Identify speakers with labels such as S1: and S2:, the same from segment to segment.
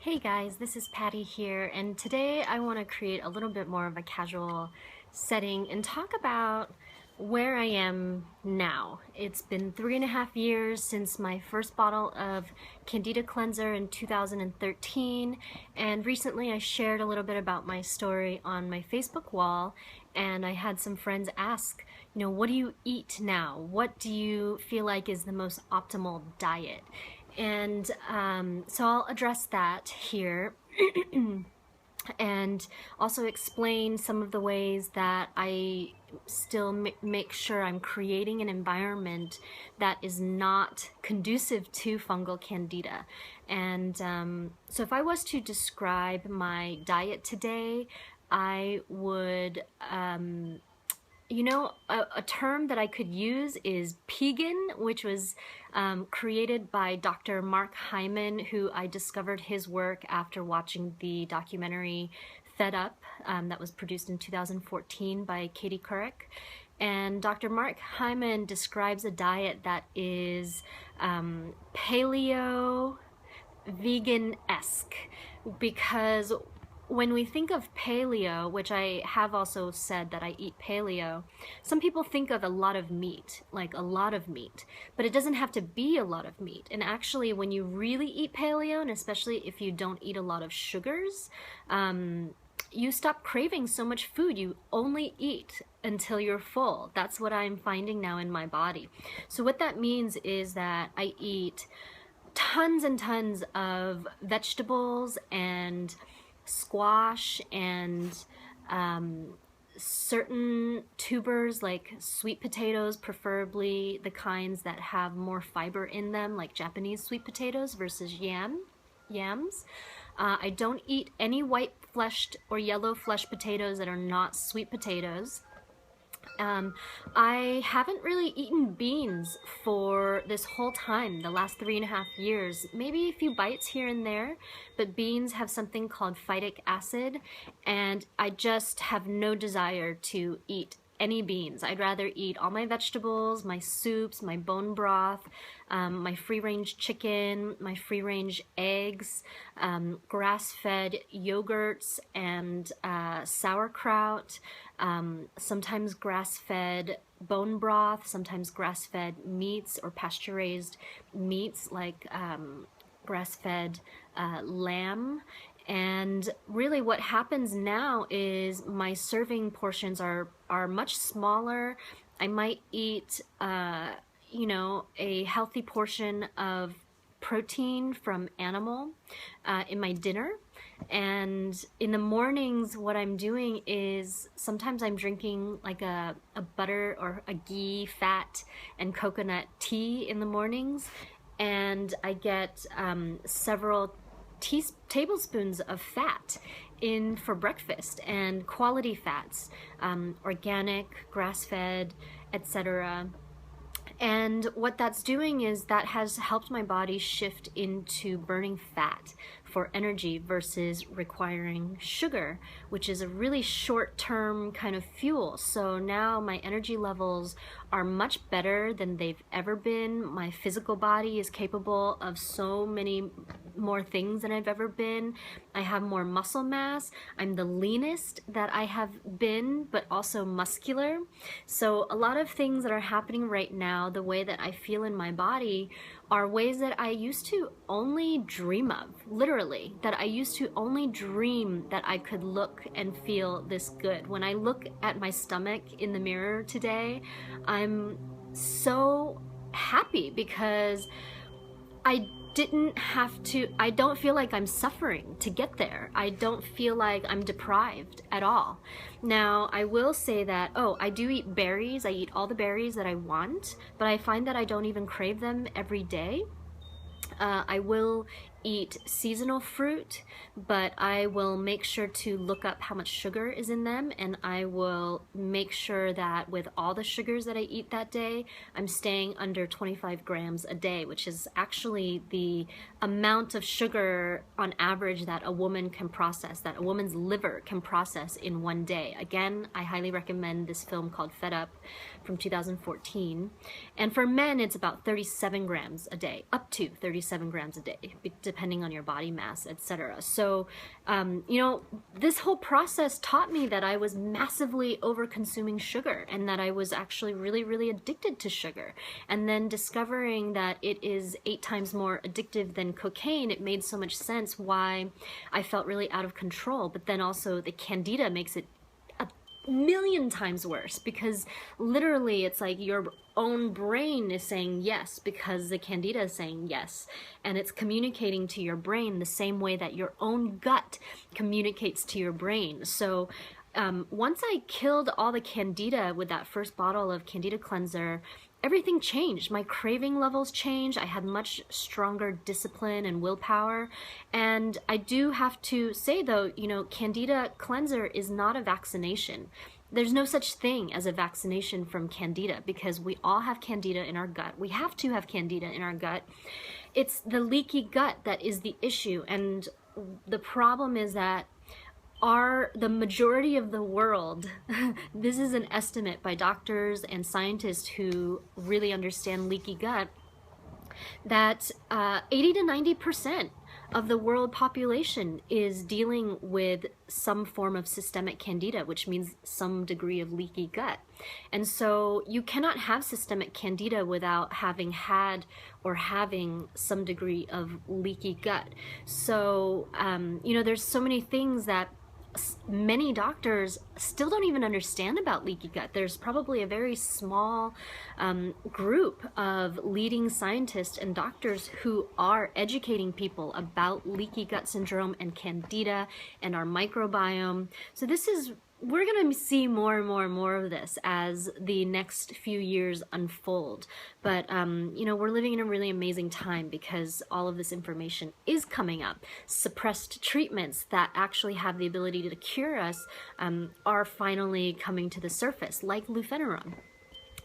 S1: Hey guys, this is Patty here, and today I want to create a little bit more of a casual setting and talk about where I am now. It's been 3.5 years since my first bottle of Candida Cleanser in 2013, and recently I shared a little bit about my story on my Facebook wall, and I had some friends ask, what do you eat now? What do you feel like is the most optimal diet? And so I'll address that here and also explain some of the ways that I still make sure I'm creating an environment that is not conducive to fungal candida. And so if I was to describe my diet today, I would a term that I could use is pegan, which was created by Dr. Mark Hyman, who I discovered his work after watching the documentary Fed Up that was produced in 2014 by Katie Couric. And Dr. Mark Hyman describes a diet that is paleo vegan-esque, because when we think of paleo, which I have also said that I eat paleo, some people think of a lot of meat, like a lot of meat, but it doesn't have to be a lot of meat. And actually, when you really eat paleo, and especially if you don't eat a lot of sugars, you stop craving so much food. You only eat until you're full. That's what I'm finding now in my body. So what that means is that I eat tons and tons of vegetables and squash and certain tubers like sweet potatoes, preferably the kinds that have more fiber in them, like Japanese sweet potatoes versus yams. I don't eat any white-fleshed or yellow-fleshed potatoes that are not sweet potatoes. I haven't really eaten beans for this whole time, the last 3.5 years, maybe a few bites here and there, but beans have something called phytic acid, and I just have no desire to eat any beans. I'd rather eat all my vegetables, my soups, my bone broth, my free-range chicken, my free-range eggs, grass-fed yogurts and sauerkraut, sometimes grass-fed bone broth, sometimes grass-fed meats or pasture-raised meats like grass-fed lamb. And really what happens now is my serving portions are much smaller. I might eat, a healthy portion of protein from animal in my dinner. And in the mornings, what I'm doing is sometimes I'm drinking like a butter or a ghee, fat, and coconut tea in the mornings. And I get several tablespoons of fat in for breakfast, and quality fats, organic, grass-fed, etc. And what that's doing is that has helped my body shift into burning fat for energy versus requiring sugar, which is a really short-term kind of fuel. So now my energy levels are much better than they've ever been. My physical body is capable of so many more things than I've ever been. I have more muscle mass. I'm the leanest that I have been, but also muscular. So a lot of things that are happening right now, the way that I feel in my body, are ways that I used to only dream of, literally, that I used to only dream that I could look and feel this good. When I look at my stomach in the mirror today, I'm so happy because I don't feel like I'm suffering to get there. I don't feel like I'm deprived at all. Now, I will say that, I do eat berries. I eat all the berries that I want, but I find that I don't even crave them every day. I will eat seasonal fruit, but I will make sure to look up how much sugar is in them, and I will make sure that with all the sugars that I eat that day, I'm staying under 25 grams a day, which is actually the amount of sugar on average that a woman can process, that a woman's liver can process in one day. Again, I highly recommend this film called Fed Up from 2014. And for men, it's about 37 grams a day, up to 37 grams a day. It depending on your body mass, etc. So, you know, this whole process taught me that I was massively over consuming sugar and that I was actually really, really addicted to sugar. And then discovering that it is 8 times more addictive than cocaine, it made so much sense why I felt really out of control. But then also the Candida makes it million times worse, because literally it's like your own brain is saying yes because the Candida is saying yes, and it's communicating to your brain the same way that your own gut communicates to your brain. So once I killed all the Candida with that first bottle of Candida Cleanser, everything changed. My craving levels changed. I had much stronger discipline and willpower. And I do have to say though, you know, Candida Cleanser is not a vaccination. There's no such thing as a vaccination from Candida, because we all have Candida in our gut. We have to have Candida in our gut. It's the leaky gut that is the issue. And the problem is that the majority of the world, this is an estimate by doctors and scientists who really understand leaky gut, that 80 to 90% of the world population is dealing with some form of systemic Candida, which means some degree of leaky gut. And so you cannot have systemic Candida without having had or having some degree of leaky gut. So, you know, there's so many things that many doctors still don't even understand about leaky gut. There's probably a very small group of leading scientists and doctors who are educating people about leaky gut syndrome and Candida and our microbiome. So we're going to see more and more and more of this as the next few years unfold. But, you know, we're living in a really amazing time because all of this information is coming up. Suppressed treatments that actually have the ability to cure us are finally coming to the surface, like lufenuron.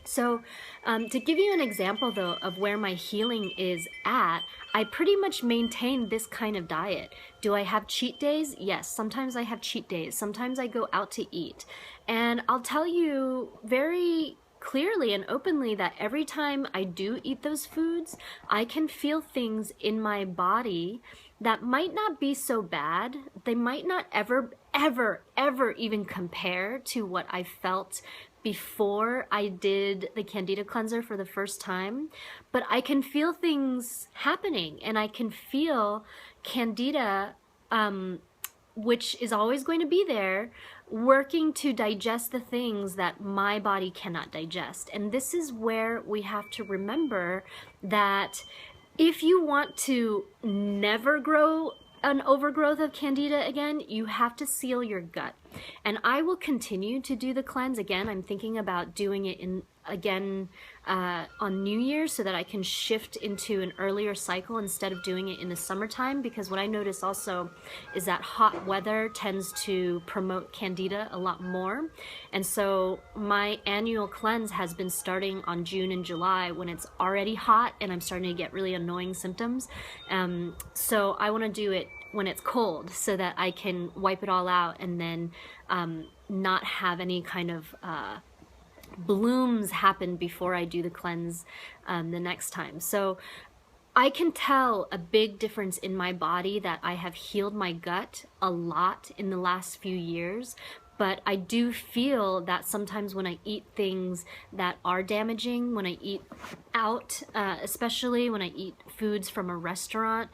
S1: So to give you an example, though, of where my healing is at, I pretty much maintain this kind of diet. Do I have cheat days? Yes, sometimes I have cheat days. Sometimes I go out to eat. And I'll tell you very clearly and openly that every time I do eat those foods, I can feel things in my body that might not be so bad. They might not ever even compare to what I felt before I did the Candida Cleanser for the first time, but I can feel things happening, and I can feel Candida, which is always going to be there, working to digest the things that my body cannot digest. And this is where we have to remember that if you want to never grow an overgrowth of Candida again, you have to seal your gut. And I will continue to do the cleanse again. I'm thinking about doing it again on New Year's so that I can shift into an earlier cycle instead of doing it in the summertime, because what I notice also is that hot weather tends to promote Candida a lot more. And so my annual cleanse has been starting on June and July when it's already hot and I'm starting to get really annoying symptoms. So I want to do it when it's cold so that I can wipe it all out and then not have any kind of blooms happen before I do the cleanse the next time. So I can tell a big difference in my body that I have healed my gut a lot in the last few years. But I do feel that sometimes when I eat things that are damaging, when I eat out, especially when I eat foods from a restaurant,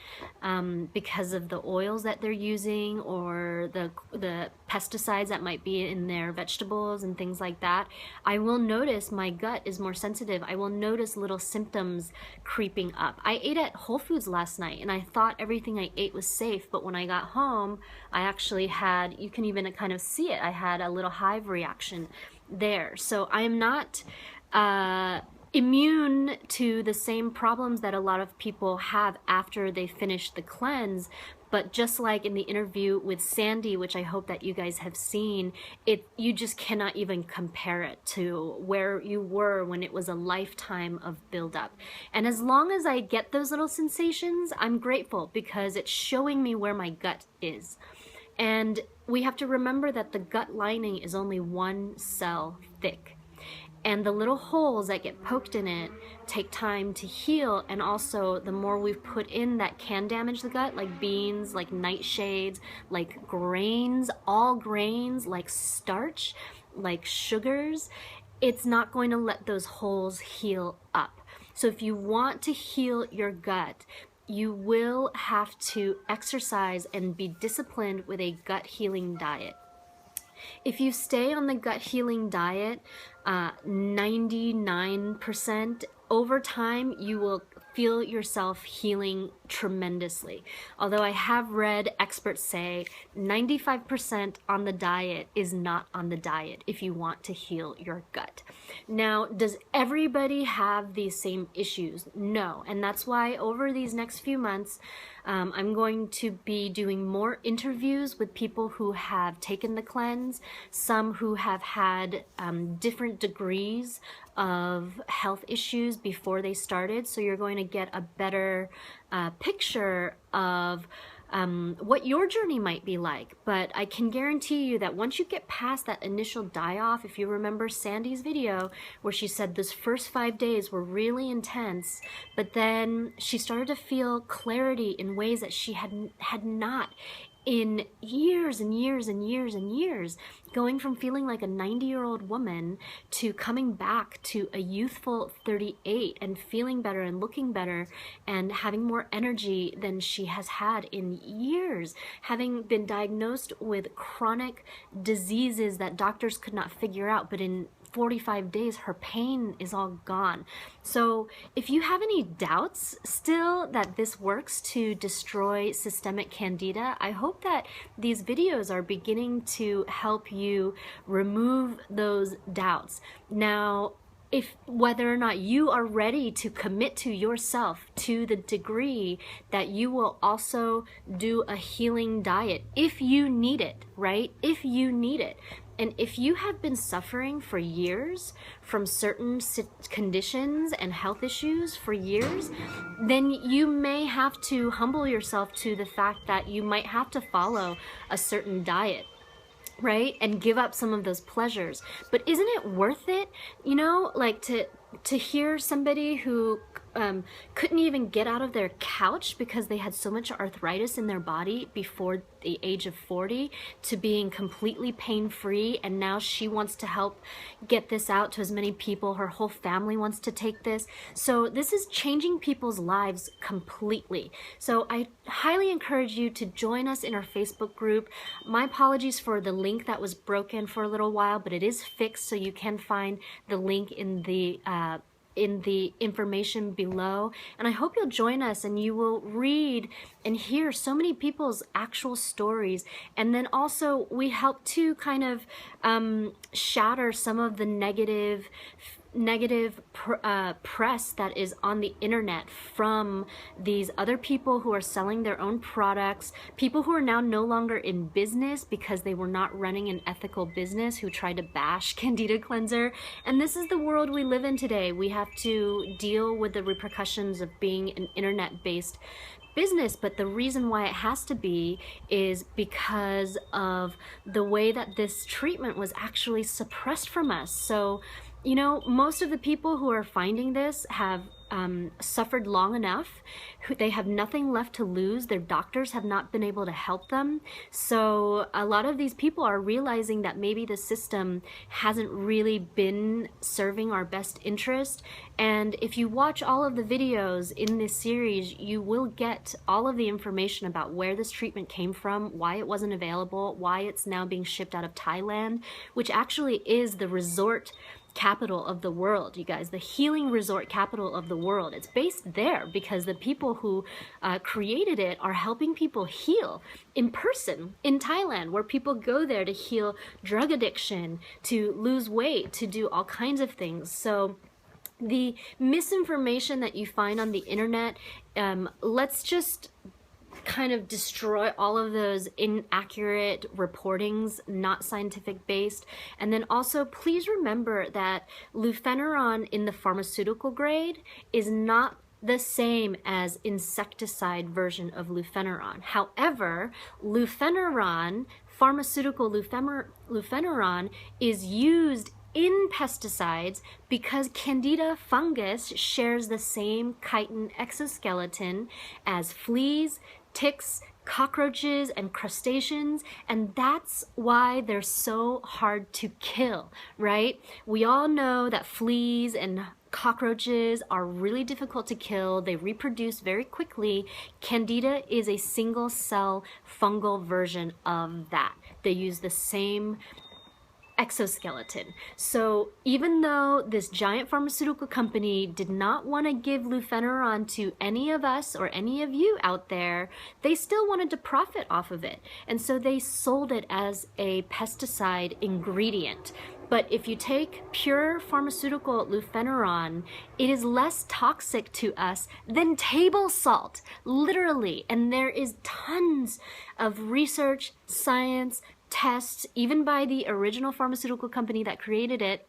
S1: because of the oils that they're using or the pesticides that might be in their vegetables and things like that, I will notice my gut is more sensitive. I will notice little symptoms creeping up. I ate at Whole Foods last night and I thought everything I ate was safe, but when I got home, I actually had, you can even kind of see it, I had a little hive reaction there. So I am not immune to the same problems that a lot of people have after they finish the cleanse. But just like in the interview with Sandy, which I hope that you guys have seen, you just cannot even compare it to where you were when it was a lifetime of buildup. And as long as I get those little sensations, I'm grateful because it's showing me where my gut is. And we have to remember that the gut lining is only 1 cell thick. And the little holes that get poked in it take time to heal, and also the more we've put in that can damage the gut, like beans, like nightshades, like grains, all grains, like starch, like sugars, it's not going to let those holes heal up. So if you want to heal your gut, you will have to exercise and be disciplined with a gut healing diet. If you stay on the gut healing diet, 99%, over time, you will feel yourself healing tremendously. Although I have read experts say 95% on the diet is not on the diet if you want to heal your gut. Now, does everybody have these same issues? No. And that's why over these next few months, I'm going to be doing more interviews with people who have taken the cleanse, some who have had different degrees of health issues before they started. So you're going to get a better picture of what your journey might be like. But I can guarantee you that once you get past that initial die-off, if you remember Sandy's video where she said those first 5 days were really intense, but then she started to feel clarity in ways that she had not in years and years and years and years, going from feeling like a 90-year-old woman to coming back to a youthful 38 and feeling better and looking better and having more energy than she has had in years, having been diagnosed with chronic diseases that doctors could not figure out, but in 45 days her pain is all gone. So if you have any doubts still that this works to destroy systemic candida, I hope that these videos are beginning to help you remove those doubts. Now, if whether or not you are ready to commit to yourself to the degree that you will also do a healing diet if you need it, right? If you need it. And if you have been suffering for years from certain conditions and health issues for years, then you may have to humble yourself to the fact that you might have to follow a certain diet, right? And give up some of those pleasures. But isn't it worth it, you know, like to hear somebody who couldn't even get out of their couch because they had so much arthritis in their body before the age of 40 to being completely pain-free, and now she wants to help get this out to as many people. Her whole family wants to take this. So this is changing people's lives completely. So I highly encourage you to join us in our Facebook group. My apologies for the link that was broken for a little while, but it is fixed, so you can find the link in the information below. And I hope you'll join us and you will read and hear so many people's actual stories. And then also we help to kind of shatter some of the negative press that is on the internet from these other people who are selling their own products, people who are now no longer in business because they were not running an ethical business, who tried to bash Candida Cleanser. And this is the world we live in today. We have to deal with the repercussions of being an internet-based business, but the reason why it has to be is because of the way that this treatment was actually suppressed from us. So, you know, most of the people who are finding this have suffered long enough. They have nothing left to lose. Their doctors have not been able to help them. So a lot of these people are realizing that maybe the system hasn't really been serving our best interest. And if you watch all of the videos in this series, you will get all of the information about where this treatment came from, why it wasn't available, why it's now being shipped out of Thailand, which actually is the resort capital of the world, you guys, the healing resort capital of the world. It's based there because the people who created it are helping people heal in person in Thailand, where people go there to heal drug addiction, to lose weight, to do all kinds of things. So the misinformation that you find on the internet, let's just kind of destroy all of those inaccurate reportings, not scientific based. And then also please remember that lufenuron in the pharmaceutical grade is not the same as insecticide version of lufenuron. However, lufenuron, pharmaceutical lufenuron, is used in pesticides, because Candida fungus shares the same chitin exoskeleton as fleas, ticks, cockroaches, and crustaceans, and that's why they're so hard to kill, right? We all know that fleas and cockroaches are really difficult to kill. They reproduce very quickly. Candida is a single cell fungal version of that. They use the same exoskeleton. So even though this giant pharmaceutical company did not want to give lufeneron to any of us or any of you out there, they still wanted to profit off of it. And so they sold it as a pesticide ingredient. But if you take pure pharmaceutical lufeneron, it is less toxic to us than table salt, literally. And there is tons of research, science, tests, even by the original pharmaceutical company that created it,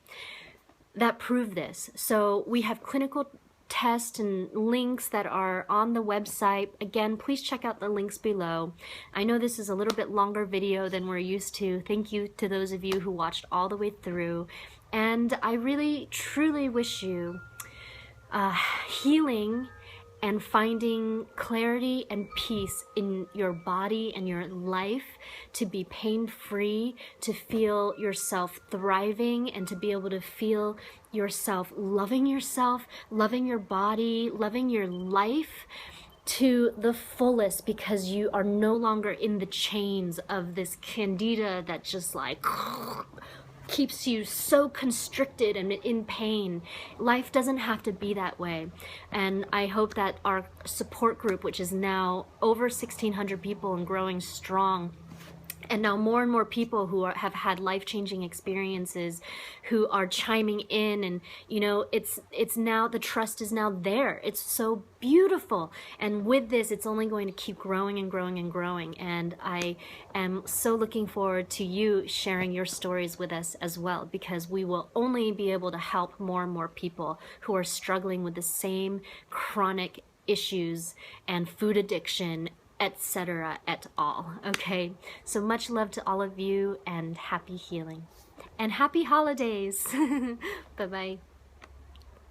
S1: that prove this. So we have clinical tests and links that are on the website. Again, please check out the links below. I know this is a little bit longer video than we're used to. Thank you to those of you who watched all the way through. And I really, truly wish you healing and finding clarity and peace in your body and your life, to be pain-free, to feel yourself thriving, and to be able to feel yourself, loving your body, loving your life to the fullest, because you are no longer in the chains of this candida that just like keeps you so constricted and in pain. Life doesn't have to be that way. And I hope that our support group, which is now over 1,600 people and growing strong, and now more and more people who have had life-changing experiences who are chiming in, and you know, it's now, the trust is now there. It's so beautiful. And with this, it's only going to keep growing and growing and growing. And I am so looking forward to you sharing your stories with us as well, because we will only be able to help more and more people who are struggling with the same chronic issues and food addiction, etc. et al. Okay, so much love to all of you, and happy healing and happy holidays. Bye bye.